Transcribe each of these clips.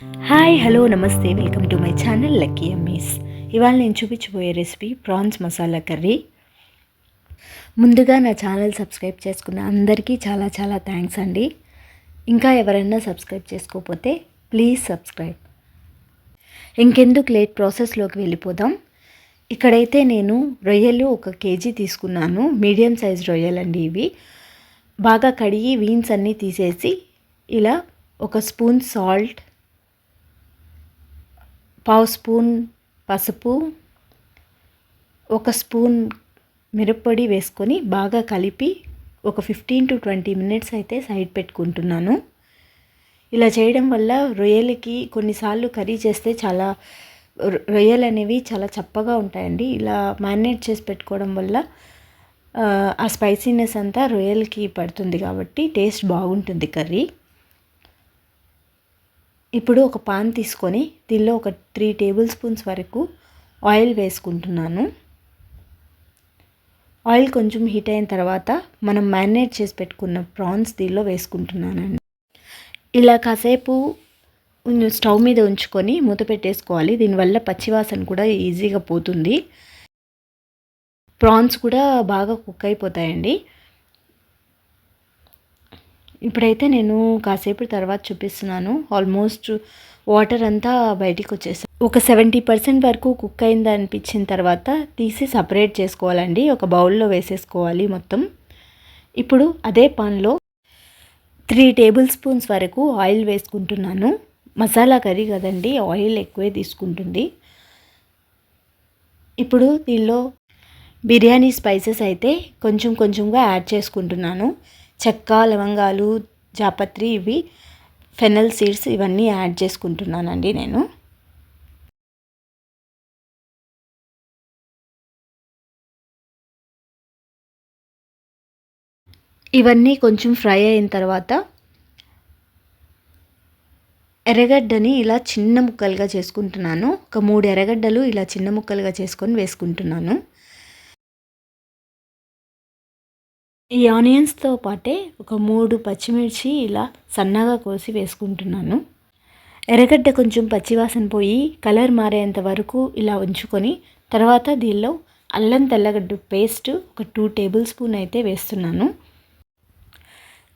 Hi hello నమస్తే welcome to my channel lucky అమ్మీస్. ఇవాళ నేను చూపించబోయే రెసిపీ ప్రాన్స్ మసాలా కర్రీ. ముందుగా నా ఛానల్ సబ్స్క్రైబ్ చేసుకున్న అందరికీ చాలా చాలా థ్యాంక్స్ అండి. ఇంకా ఎవరైనా సబ్స్క్రైబ్ చేసుకోకపోతే ప్లీజ్ సబ్స్క్రైబ్. ఇంకెందుకు లేట్, ప్రాసెస్లోకి వెళ్ళిపోదాం. ఇక్కడైతే నేను రొయ్యలు 1 కేజీ తీసుకున్నాను. మీడియం సైజ్ రొయ్యలండి ఇవి. బాగా కడిగి వీన్స్ అన్నీ తీసేసి ఇలా 1 స్పూన్ సాల్ట్, 1/2 స్పూన్ పసుపు, 1 స్పూన్ మిరప్పొడి వేసుకొని బాగా కలిపి ఒక 15 to 20 మినిట్స్ అయితే సైడ్ పెట్టుకుంటున్నాను. ఇలా చేయడం వల్ల రొయ్యలకి కొన్నిసార్లు కర్రీ చేస్తే రొయ్యలు అనేవి చాలా చప్పగా ఉంటాయండి. ఇలా మ్యారినేట్ చేసి పెట్టుకోవడం వల్ల ఆ స్పైసీనెస్ అంతా రొయ్యలకి పడుతుంది కాబట్టి టేస్ట్ బాగుంటుంది కర్రీ. ఇప్పుడు ఒక పాన్ తీసుకొని దీనిలో ఒక 3 టేబుల్ స్పూన్స్ వరకు ఆయిల్ వేసుకుంటున్నాను. ఆయిల్ కొంచెం హీట్ అయిన తర్వాత మనం మ్యారినేట్ చేసి పెట్టుకున్న ప్రాన్స్ దీనిలో వేసుకుంటున్నానండి. ఇలా కాసేపు స్టవ్ మీద ఉంచుకొని మూత పెట్టేసుకోవాలి. దీనివల్ల పచ్చివాసన కూడా ఈజీగా పోతుంది. ప్రాన్స్ కూడా బాగా కుక్ అయిపోతాయండి. ఇప్పుడైతే నేను కాసేపు తర్వాత చూపిస్తున్నాను. ఆల్మోస్ట్ వాటర్ అంతా బయటికి వచ్చేసాయి. ఒక 70% వరకు కుక్ అయింది అనిపించిన తర్వాత తీసి సపరేట్ చేసుకోవాలండి. ఒక బౌల్లో వేసేసుకోవాలి మొత్తం. ఇప్పుడు అదే పాన్లో 3 టేబుల్ స్పూన్స్ వరకు ఆయిల్ వేసుకుంటున్నాను. మసాలా కర్రీ కదండి, ఆయిల్ ఎక్కువే తీసుకుంటుంది. ఇప్పుడు దీనిలో బిర్యానీ స్పైసెస్ అయితే కొంచెం కొంచెంగా యాడ్ చేసుకుంటున్నాను. చెక్క, లవంగాలు, జాపత్రి, ఇవి ఫెనల్ సీడ్స్ ఇవన్నీ యాడ్ చేసుకుంటున్నానండి నేను. ఇవన్నీ కొంచెం ఫ్రై అయిన తర్వాత ఎర్రగడ్డని ఇలా చిన్న ముక్కలుగా చేసుకుంటున్నాను. ఒక 3 ఎర్రగడ్డలు ఇలా చిన్న ముక్కలుగా చేసుకొని వేసుకుంటున్నాను. ఈ ఆనియన్స్తో పాటే ఒక 3 పచ్చిమిర్చి ఇలా సన్నగా కోసి వేసుకుంటున్నాను. ఎర్రగడ్డ కొంచెం పచ్చివాసన పోయి కలర్ మారేంత వరకు ఇలా ఉంచుకొని తర్వాత దీనిలో అల్లం తెల్లగడ్డ పేస్ట్ ఒక 2 టేబుల్ స్పూన్ అయితే వేస్తున్నాను.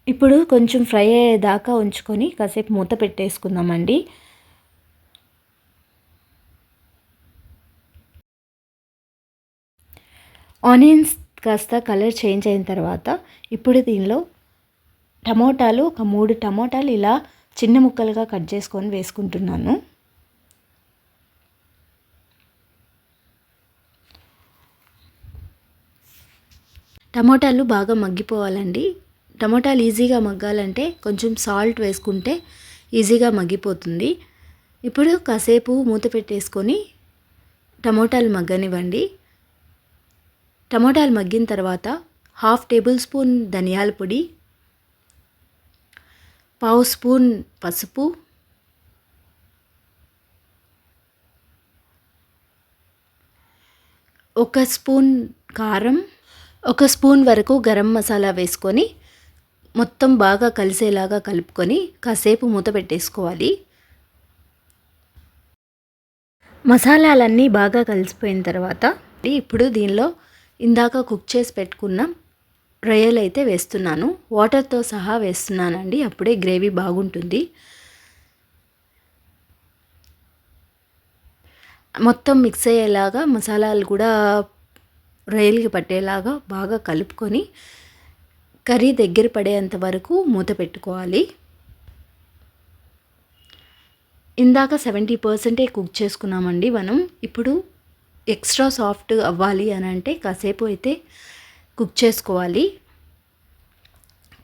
ఇప్పుడు కొంచెం ఫ్రై అయ్యేదాకా ఉంచుకొని కాసేపు మూత పెట్టేసుకుందామండి. ఆనియన్స్ కాస్త కలర్ చేంజ్ అయిన తర్వాత ఇప్పుడు దీనిలో టమోటాలు ఒక 3 టమోటాలు ఇలా చిన్న ముక్కలుగా కట్ చేసుకొని వేసుకుంటున్నాను. టమోటాలు బాగా మగ్గిపోవాలండి. టమోటాలు ఈజీగా మగ్గాలంటే కొంచెం సాల్ట్ వేసుకుంటే ఈజీగా మగ్గిపోతుంది. ఇప్పుడు కాసేపు మూత పెట్టేసుకొని టమోటాలు మగ్గనివ్వండి. టమోటాలు మగ్గిన తర్వాత 1/2 టేబుల్ స్పూన్ ధనియాల పొడి, 1/2 స్పూన్ పసుపు, 1 స్పూన్ కారం, 1 స్పూన్ వరకు గరం మసాలా వేసుకొని మొత్తం బాగా కలిసేలాగా కలుపుకొని కాసేపు మూత పెట్టేసుకోవాలి. మసాలాలన్నీ బాగా కలిసిపోయిన తర్వాత ఇప్పుడు దీనిలో ఇందాక కుక్ చేసి పెట్టుకున్న రొయ్యలు అయితే వేస్తున్నాను. వాటర్తో సహా వేస్తున్నానండి, అప్పుడే గ్రేవీ బాగుంటుంది. మొత్తం మిక్స్ అయ్యేలాగా మసాలాలు కూడా రొయ్యలకి పట్టేలాగా బాగా కలుపుకొని కర్రీ దగ్గర పడేంత వరకు మూత పెట్టుకోవాలి. ఇందాక 70% కుక్ చేసుకున్నామండి మనం. ఇప్పుడు ఎక్స్ట్రా సాఫ్ట్ అవ్వాలి అని అంటే కాసేపు అయితే కుక్ చేసుకోవాలి.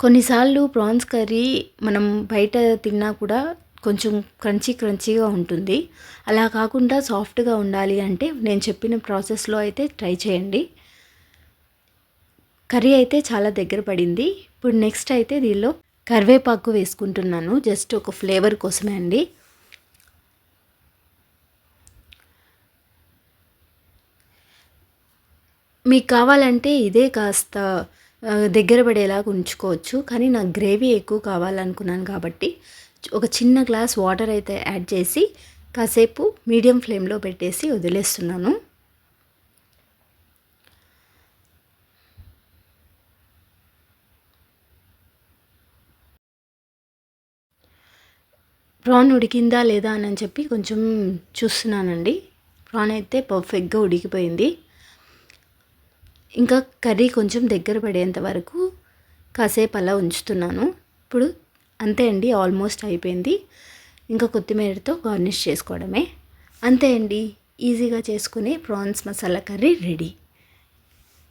కొన్నిసార్లు ప్రాన్స్ కర్రీ మనం బయట తిన్నా కూడా కొంచెం క్రంచీగా ఉంటుంది. అలా కాకుండా సాఫ్ట్గా ఉండాలి అంటే నేను చెప్పిన ప్రాసెస్లో అయితే ట్రై చేయండి. కర్రీ అయితే చాలా దగ్గర పడింది. ఇప్పుడు నెక్స్ట్ అయితే దీనిలో కరివేపాకు వేసుకుంటున్నాను, జస్ట్ ఒక ఫ్లేవర్ కోసమే అండి. మీకు కావాలంటే ఇదే కాస్త దగ్గర పడేలాగా ఉంచుకోవచ్చు, కానీ నాకు గ్రేవీ ఎక్కువ కావాలనుకున్నాను కాబట్టి ఒక చిన్న గ్లాస్ వాటర్ అయితే యాడ్ చేసి కాసేపు మీడియం ఫ్లేమ్లో పెట్టేసి వదిలేస్తున్నాను. ప్రాన్ ఉడికిందా లేదా అని చెప్పి కొంచెం చూస్తున్నానండి. ప్రాన్ అయితే పర్ఫెక్ట్గా ఉడికిపోయింది. ఇంకా కర్రీ కొంచెం దగ్గర పడేంత వరకు కాసేపు అలా ఉంచుతున్నాను. ఇప్పుడు అంతే అండి, ఆల్మోస్ట్ అయిపోయింది. ఇంకా కొత్తిమీరతో గార్నిష్ చేసుకోవడమే. అంతే అండి, ఈజీగా చేసుకునే ప్రాన్స్ మసాలా కర్రీ రెడీ.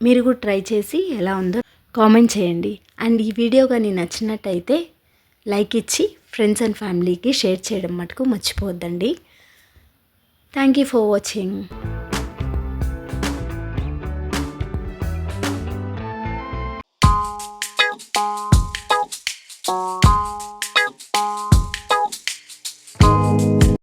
మీరు కూడా ట్రై చేసి ఎలా ఉందో కామెంట్ చేయండి. అండ్ ఈ వీడియో కానీ నచ్చినట్టయితే లైక్ ఇచ్చి ఫ్రెండ్స్ అండ్ ఫ్యామిలీకి షేర్ చేయడం మటుకు మర్చిపోవద్దండి. Thank you for watching.